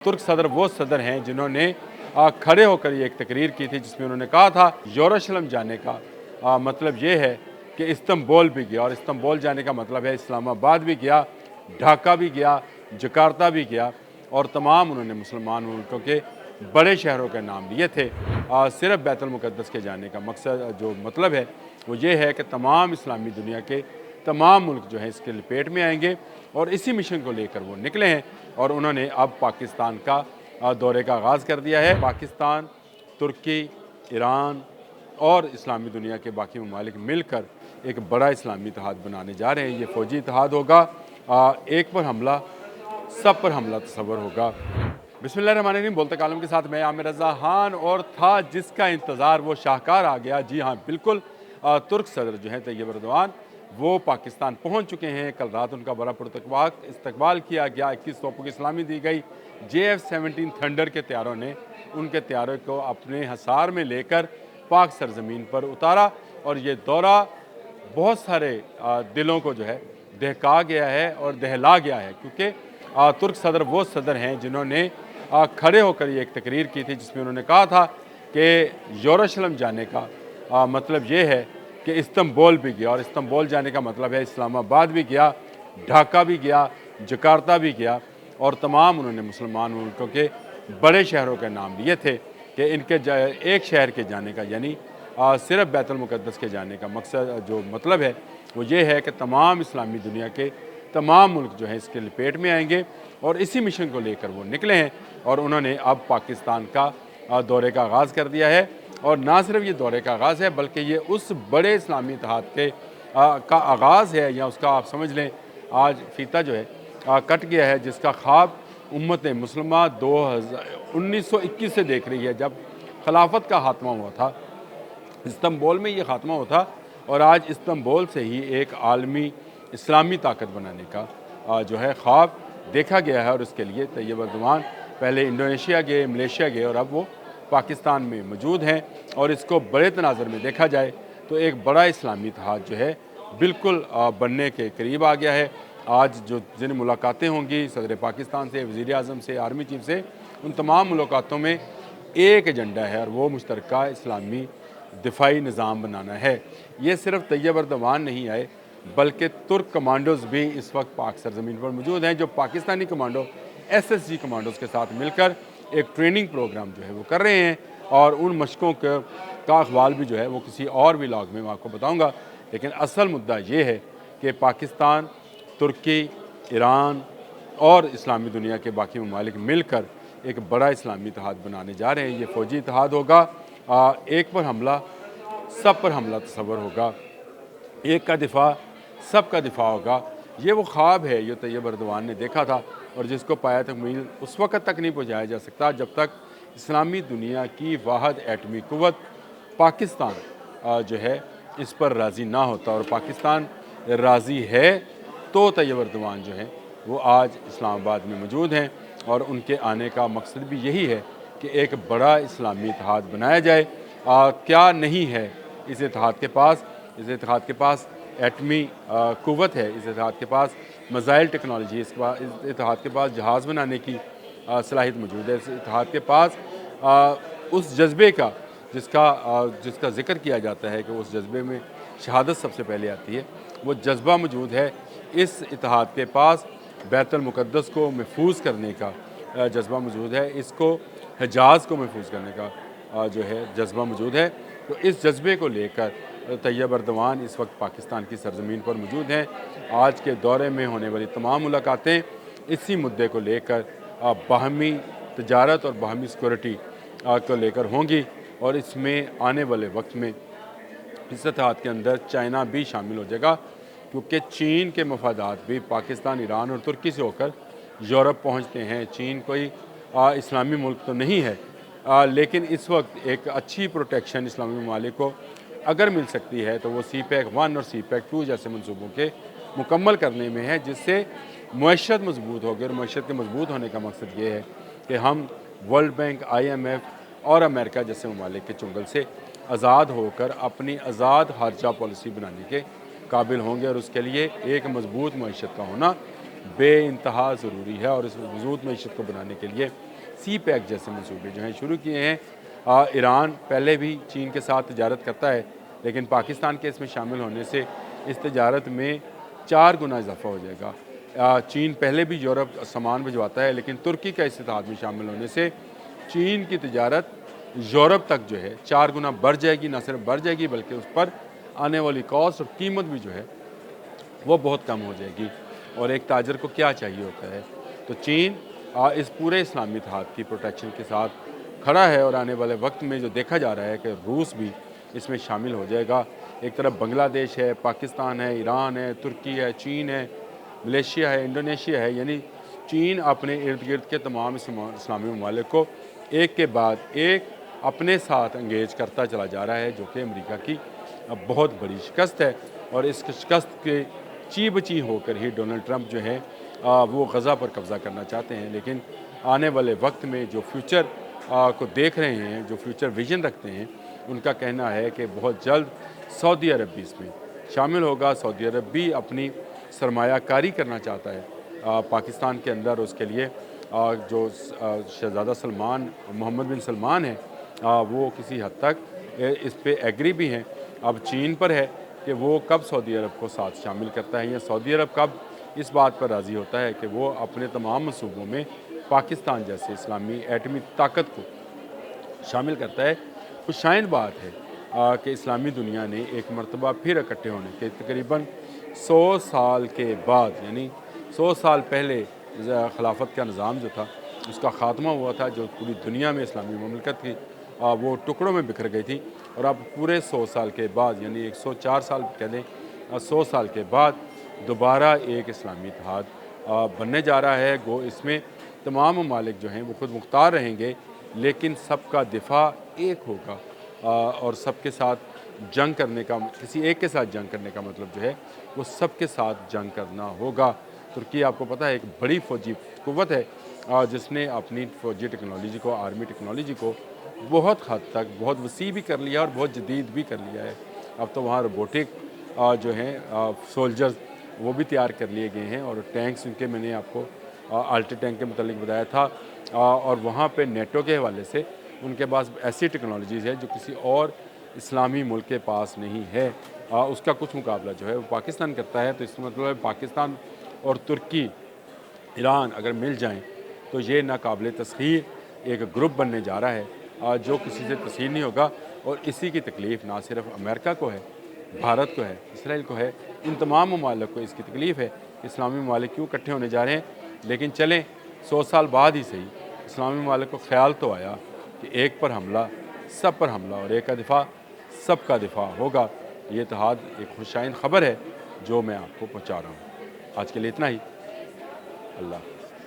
तुर्क सदर वो सदर हैं जिन्होंने खड़े होकर ये एक तकरीर की थी जिसमें उन्होंने कहा था यरूशलेम जाने का मतलब ये है कि इस्तांबुल भी गया, और इस्तांबुल जाने का मतलब है इस्लामाबाद भी गया, ढाका भी गया, जकार्ता भी गया, और तमाम उन्होंने मुसलमान मुल्कों के बड़े शहरों के नाम लिए थे। सिर्फ बैतुल मुक़द्दस के जाने का मकसद जो मतलब है वो ये है कि तमाम इस्लामी दुनिया के तमाम मुल्क जो हैं इसके लपेट में आएंगे, और इसी मिशन को लेकर वो निकले हैं। और उन्होंने अब पाकिस्तान का दौरे का आगाज़ कर दिया है। पाकिस्तान, तुर्की, ईरान और इस्लामी दुनिया के बाकी ममालिक मिलकर एक बड़ा इस्लामी इत्तेहाद बनाने जा रहे हैं। ये फ़ौजी इत्तेहाद होगा, एक पर हमला, सब पर हमला तस्वर होगा। बिस्मिल्लाहिर्रहमानिर्रहीम। बोलते कालम के साथ मैं आमिर रज़ा खान, और था जिसका इंतज़ार वो शाहकार आ गया। जी हाँ, बिल्कुल। तुर्क सदर जो हैं तैयब एर्दोग़ान वो पाकिस्तान पहुंच चुके हैं। कल रात उनका बड़ा पुरतकवाक इस्तकबाल किया गया, 21 तोपों की सलामी दी गई। JF-17 थंडर के तैयारों ने उनके तैयारों को अपने हसार में लेकर पाक सरजमीन पर उतारा, और ये दौरा बहुत सारे दिलों को जो है दहका गया है और दहला गया है, क्योंकि तुर्क सदर वो सदर हैं जिन्होंने खड़े होकर ये एक तकरीर की थी जिसमें उन्होंने कहा था कि यरूशलेम जाने का मतलब ये है कि इस्तांबुल भी गया, और इस्तांबुल जाने का मतलब है इस्लामाबाद भी गया, ढाका भी गया, जकार्ता भी गया, और तमाम उन्होंने मुसलमान मुल्कों के बड़े शहरों के नाम लिए थे कि इनके एक शहर के जाने का, यानी सिर्फ बैतुल मुक़द्दस के जाने का मकसद जो मतलब है वो ये है कि तमाम इस्लामी दुनिया के तमाम मुल्क जो हैं इसके लपेट में आएंगे, और इसी मिशन को लेकर वो निकले हैं। और उन्होंने अब पाकिस्तान का दौरे का आगाज़ कर दिया है। और ना सिर्फ ये दौरे का आगाज़ है, बल्कि ये उस बड़े इस्लामी इत्तेहाद का आगाज़ है, या उसका आप समझ लें आज फीता जो है कट गया है, जिसका ख्वाब उम्मत मुस्लिमा 1921 से देख रही है, जब खिलाफत का खात्मा हुआ था। इस्तांबुल में ये खात्मा हुआ था, और आज इस्तांबुल से ही एक आलमी इस्लामी ताकत बनाने का जो है ख्वाब देखा गया है। और उसके लिए तैयब एर्दोग़ान पहले इंडोनेशिया गए, मलेशिया गए, और अब वो पाकिस्तान में मौजूद हैं। और इसको बड़े तनाज़र में देखा जाए तो एक बड़ा इस्लामी इत्तेहाद जो है बिल्कुल बनने के करीब आ गया है। आज जो जिन मुलाकातें होंगी सदर पाकिस्तान से, वज़ीर आज़म से, आर्मी चीफ से, उन तमाम मुलाकातों में एक एजेंडा है, और वो मुश्तरका इस्लामी दिफाई निज़ाम बनाना है। ये सिर्फ तैयब एर्दोग़ान नहीं आए, बल्कि तुर्क कमांडोज़ भी इस वक्त पाक सरजमीन पर मौजूद हैं, जो पाकिस्तानी कमांडो SSG कमांडोज़ के साथ मिलकर एक ट्रेनिंग प्रोग्राम जो है वो कर रहे हैं। और उन मशकों का अखबार भी जो है वो किसी और व्लॉग में मैं आपको बताऊंगा। लेकिन असल मुद्दा ये है कि पाकिस्तान, तुर्की, ईरान और इस्लामी दुनिया के बाकी ममालिक मिलकर एक बड़ा इस्लामी इत्तेहाद बनाने जा रहे हैं। ये फ़ौजी इत्तेहाद होगा, एक पर हमला, सब पर हमला तस्वर होगा। एक का दिफा, सब का दिफा होगा। ये वो ख्वाब है जो तैयब एर्दोग़ान ने देखा था, और जिसको पाया तकमील उस वक़्त तक नहीं पहुँचाया जा सकता जब तक इस्लामी दुनिया की वाहिद एटमी क़ुव्वत पाकिस्तान जो है इस पर राज़ी ना होता। और पाकिस्तान राज़ी है तो तैयब एर्दोग़ान जो है वो आज इस्लामाबाद में मौजूद हैं, और उनके आने का मकसद भी यही है कि एक बड़ा इस्लामी इत्तेहाद बनाया जाए। क्या नहीं है इस इत्तेहाद के पास? इस इत्तेहाद के पास एटमी क़ुव्वत है, इस इत्तेहाद के पास मिसाइल टेक्नोलॉजी, इस इत्तेहाद के पास जहाज़ बनाने की सलाहियत मौजूद है। इस इत्तेहाद के पास उस जज्बे का जिसका ज़िक्र किया जाता है कि उस जज्बे में शहादत सबसे पहले आती है, वो जज्बा मौजूद है। इस इत्तेहाद के पास बैतुल मुक़द्दस को महफूज करने का जज्बा मौजूद है, इसको हिजाज़ को महफूज करने का जो है जज्बा मौजूद है। तो इस जज्बे को लेकर तैयब एर्दोग़ान इस वक्त पाकिस्तान की सरजमीन पर मौजूद हैं। आज के दौरे में होने वाली तमाम मुलाकातें इसी मुद्दे को लेकर बाहमी तजारत और बाहमी सिक्योरिटी को लेकर होंगी, और इसमें आने वाले वक्त में इस इत्तेहाद के अंदर चाइना भी शामिल हो जाएगा, क्योंकि चीन के मफादात भी पाकिस्तान, ईरान और तुर्की से होकर यूरोप पहुँचते हैं। चीन कोई इस्लामी मुल्क तो नहीं है, लेकिन इस वक्त एक अच्छी प्रोटेक्शन इस्लामी ममालिक को अगर मिल सकती है तो वो CPEC-1 और CPEC-2 जैसे मनसूबों के मुकम्मल करने में है, जिससे मईशत मजबूत होगी। और मईशत के मजबूत होने का मकसद ये है कि हम वर्ल्ड बैंक, IMF और अमेरिका जैसे ममालिक के चुंगल से आज़ाद होकर अपनी आज़ाद खर्चा पॉलिसी बनाने के काबिल होंगे। और उसके लिए एक मजबूत मईशत का होना बेइंतहा ज़रूरी है, और इस मजबूत मईशत को बनाने के लिए سی پیک جیسے منصوبے جو ہیں شروع کیے ہیں۔ ایران پہلے بھی چین کے ساتھ تجارت کرتا ہے، لیکن پاکستان کے اس میں شامل ہونے سے اس تجارت میں 4 گنا اضافہ ہو جائے گا۔ چین پہلے بھی یورپ سامان بھجواتا ہے، لیکن ترکی کا اس اتحاد میں شامل ہونے سے چین کی تجارت یورپ تک جو ہے 4 گنا بڑھ جائے گی۔ نہ صرف بڑھ جائے گی بلکہ اس پر آنے والی کاسٹ اور قیمت بھی جو ہے وہ بہت کم ہو جائے گی۔ اور ایک تاجر کو کیا چاہیے ہوتا ہے؟ تو چین اس پورے اسلامی اتحاد کی پروٹیکشن کے ساتھ کھڑا ہے، اور آنے والے وقت میں جو دیکھا جا رہا ہے کہ روس بھی اس میں شامل ہو جائے گا۔ ایک طرف بنگلہ دیش ہے، پاکستان ہے، ایران ہے، ترکی ہے، چین ہے، ملیشیا ہے، انڈونیشیا ہے، یعنی چین اپنے ارد گرد کے تمام اسلامی ممالک کو ایک کے بعد ایک اپنے ساتھ انگیج کرتا چلا جا رہا ہے، جو کہ امریکہ کی بہت بڑی شکست ہے۔ اور اس شکست کے چی بچی ہو کر ہی ڈونلڈ ٹرمپ جو ہیں وہ غزہ پر قبضہ کرنا چاہتے ہیں، لیکن آنے والے وقت میں جو فیوچر کو دیکھ رہے ہیں، جو فیوچر ویژن رکھتے ہیں، ان کا کہنا ہے کہ بہت جلد سعودی عرب بھی اس میں شامل ہوگا۔ سعودی عرب بھی اپنی سرمایہ کاری کرنا چاہتا ہے پاکستان کے اندر۔ اس کے لیے جو شہزادہ سلمان، محمد بن سلمان ہیں، وہ کسی حد تک اس پہ ایگری بھی ہیں۔ اب چین پر ہے کہ وہ کب سعودی عرب کو ساتھ شامل کرتا ہے، یا سعودی عرب کب اس بات پر راضی ہوتا ہے کہ وہ اپنے تمام منصوبوں میں پاکستان جیسے اسلامی ایٹمی طاقت کو شامل کرتا ہے۔ خوشائن بات ہے کہ اسلامی دنیا نے ایک مرتبہ پھر اکٹھے ہونے کے تقریباً 100 سال کے بعد، یعنی 100 سال پہلے خلافت کا نظام جو تھا اس کا خاتمہ ہوا تھا، جو پوری دنیا میں اسلامی مملکت تھی وہ ٹکڑوں میں بکھر گئی تھی، اور اب پورے 100 سال کے بعد، یعنی 104 سال کہہ لیں، 100 سال کے بعد دوبارہ ایک اسلامی اتحاد بننے جا رہا ہے۔ گو اس میں تمام ممالک جو ہیں وہ خود مختار رہیں گے، لیکن سب کا دفاع ایک ہوگا، اور سب کے ساتھ جنگ کرنے کا، کسی ایک کے ساتھ جنگ کرنے کا مطلب جو ہے وہ سب کے ساتھ جنگ کرنا ہوگا۔ ترکی آپ کو پتہ ہے ایک بڑی فوجی قوت ہے جس نے اپنی فوجی ٹیکنالوجی کو، آرمی ٹیکنالوجی کو بہت حد تک بہت وسیع بھی کر لیا اور بہت جدید بھی کر لیا ہے۔ اب تو وہاں روبوٹک جو ہیں سولجرز وہ بھی تیار کر لیے گئے ہیں، اور ٹینکس ان کے میں نے آپ کو الٹی ٹینک کے متعلق بتایا تھا، اور وہاں پہ نیٹو کے حوالے سے ان کے پاس ایسی ٹیکنالوجیز ہے جو کسی اور اسلامی ملک کے پاس نہیں ہے۔ اس کا کچھ مقابلہ جو ہے وہ پاکستان کرتا ہے۔ تو اس کا مطلب ہے پاکستان اور ترکی، ایران اگر مل جائیں تو یہ ناقابل تسخیر ایک گروپ بننے جا رہا ہے جو کسی سے تسخیر نہیں ہوگا، اور اسی کی تکلیف نہ صرف امریکہ کو ہے، بھارت کو ہے، اسرائیل کو ہے، ان تمام ممالک کو اس کی تکلیف ہے۔ اسلامی ممالک کیوں اکٹھے ہونے جا رہے ہیں؟ لیکن چلیں 100 سال بعد ہی صحیح اسلامی ممالک کو خیال تو آیا کہ ایک پر حملہ سب پر حملہ، اور ایک کا دفاع سب کا دفاع ہوگا۔ یہ اتحاد ایک خوشائن خبر ہے جو میں آپ کو پہنچا رہا ہوں۔ آج کے لیے اتنا ہی۔ اللہ